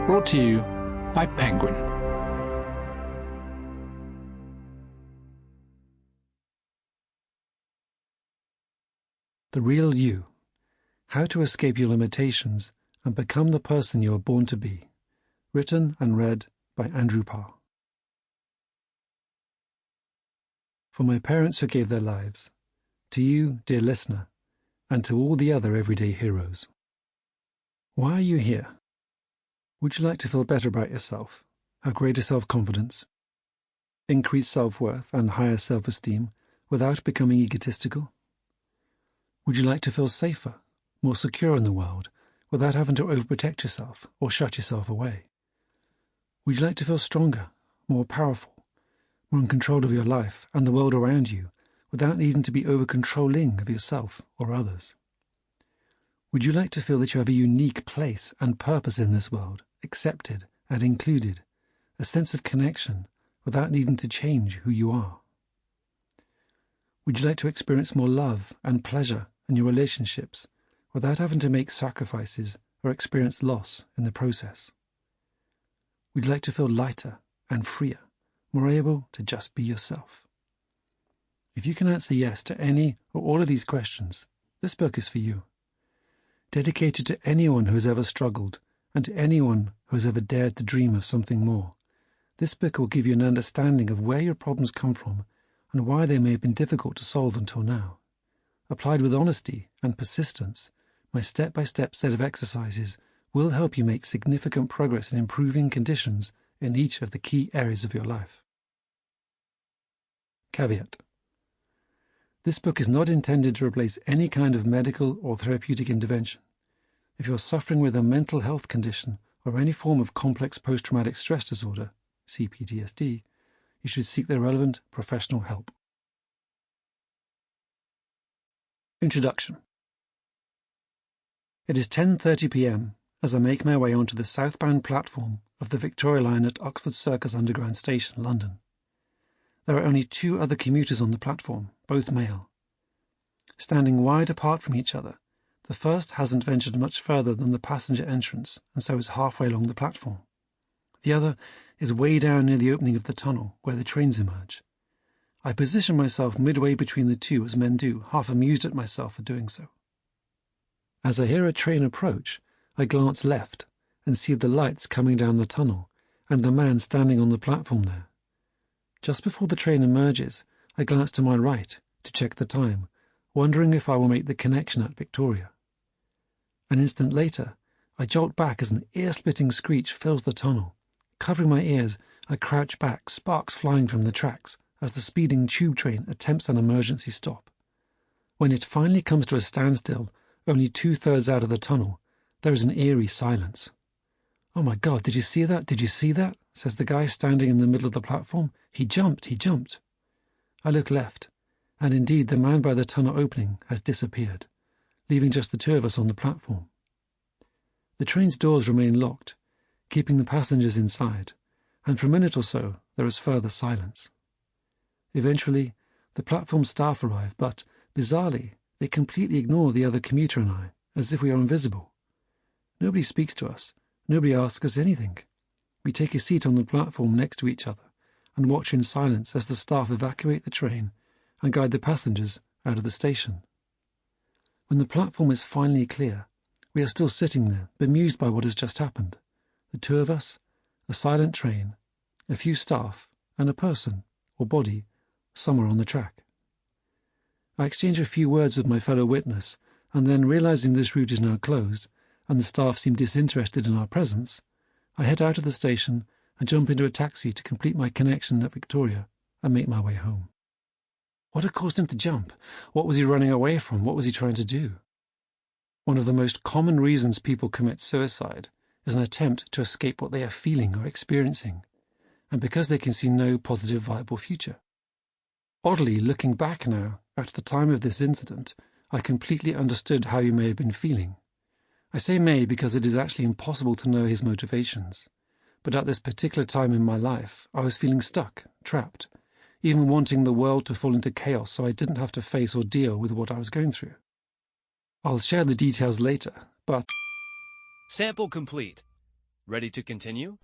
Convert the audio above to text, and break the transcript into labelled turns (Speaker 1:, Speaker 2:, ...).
Speaker 1: Brought to you by Penguin.
Speaker 2: The Real You: How to Escape Your Limitations and Become the Person You Are Born to Be. Written and read by Andrew Parr. For my parents who gave their lives, to you, dear listener, and to all the other everyday heroes. Why are you here? Would you like to feel better about yourself, have greater self-confidence, increase self-worth and higher self-esteem without becoming egotistical? Would you like to feel safer, more secure in the world, without having to overprotect yourself or shut yourself away? Would you like to feel stronger, more powerful, more in control of your life and the world around you, without needing to be over-controlling of yourself or others? Would you like to feel that you have a unique place and purpose in this world, accepted and included, a sense of connection without needing to change who you are? Would you like to experience more love and pleasure in your relationships without having to make sacrifices or experience loss in the process? Would you like to feel lighter and freer, more able to just be yourself? If you can answer yes to any or all of these questions, this book is for you. Dedicated to anyone who has ever struggled and to anyone who has ever dared to dream of something more, this book will give you an understanding of where your problems come from and why they may have been difficult to solve until now. Applied with honesty and persistence, my step-by-step set of exercises will help you make significant progress in improving conditions in each of the key areas of your life. Caveat: this book is not intended to replace any kind of medical or therapeutic intervention. If you're suffering with a mental health condition or any form of complex post-traumatic stress disorder, CPTSD, you should seek the relevant professional help. Introduction. It is 10:30 p.m. as I make my way onto the southbound platform of the Victoria Line at Oxford Circus Underground Station, London. There are only two other commuters on the platform, both male. Standing wide apart from each other, the first hasn't ventured much further than the passenger entrance and so is halfway along the platform. The other is way down near the opening of the tunnel where the trains emerge. I position myself midway between the two as men do, half amused at myself for doing so. As I hear a train approach, I glance left and see the lights coming down the tunnel and the man standing on the platform there. Just before the train emerges, I glance to my right to check the time, wondering if I will make the connection at Victoria. An instant later, I jolt back as an ear-splitting screech fills the tunnel. Covering my ears, I crouch back, sparks flying from the tracks, as the speeding tube train attempts an emergency stop. When it finally comes to a standstill, only 2/3 out of the tunnel, there is an eerie silence. "Oh my God, did you see that? Did you see that?" says the guy standing in the middle of the platform. He jumped. I look left, and indeed the man by the tunnel opening has disappeared, leaving just the two of us on the platform. The train's doors remain locked, keeping the passengers inside, and for a minute or so there is further silence. Eventually, the platform staff arrive, but, bizarrely, they completely ignore the other commuter and I, as if we are invisible. Nobody speaks to us, nobody asks us anything. We take a seat on the platform next to each other and watch in silence as the staff evacuate the train and guide the passengers out of the station. When the platform is finally clear, we are still sitting there, bemused by what has just happened. The two of us, a silent train, a few staff, and a person, or body, somewhere on the track. I exchange a few words with my fellow witness, and then, realizing this route is now closed, and the staff seem disinterested in our presence, I head out of the station and jump into a taxi to complete my connection at Victoria and make my way home. What had caused him to jump? What was he running away from? What was he trying to do? One of the most common reasons people commit suicide is an attempt to escape what they are feeling or experiencing, and because they can see no positive, viable future. Oddly, looking back now, at the time of this incident, I completely understood how he may have been feeling. I say may because it is actually impossible to know his motivations. But at this particular time in my life, I was feeling stuck, trapped, even wanting the world to fall into chaos so I didn't have to face or deal with what I was going through. I'll share the details later, but...
Speaker 3: Sample complete. Ready to continue?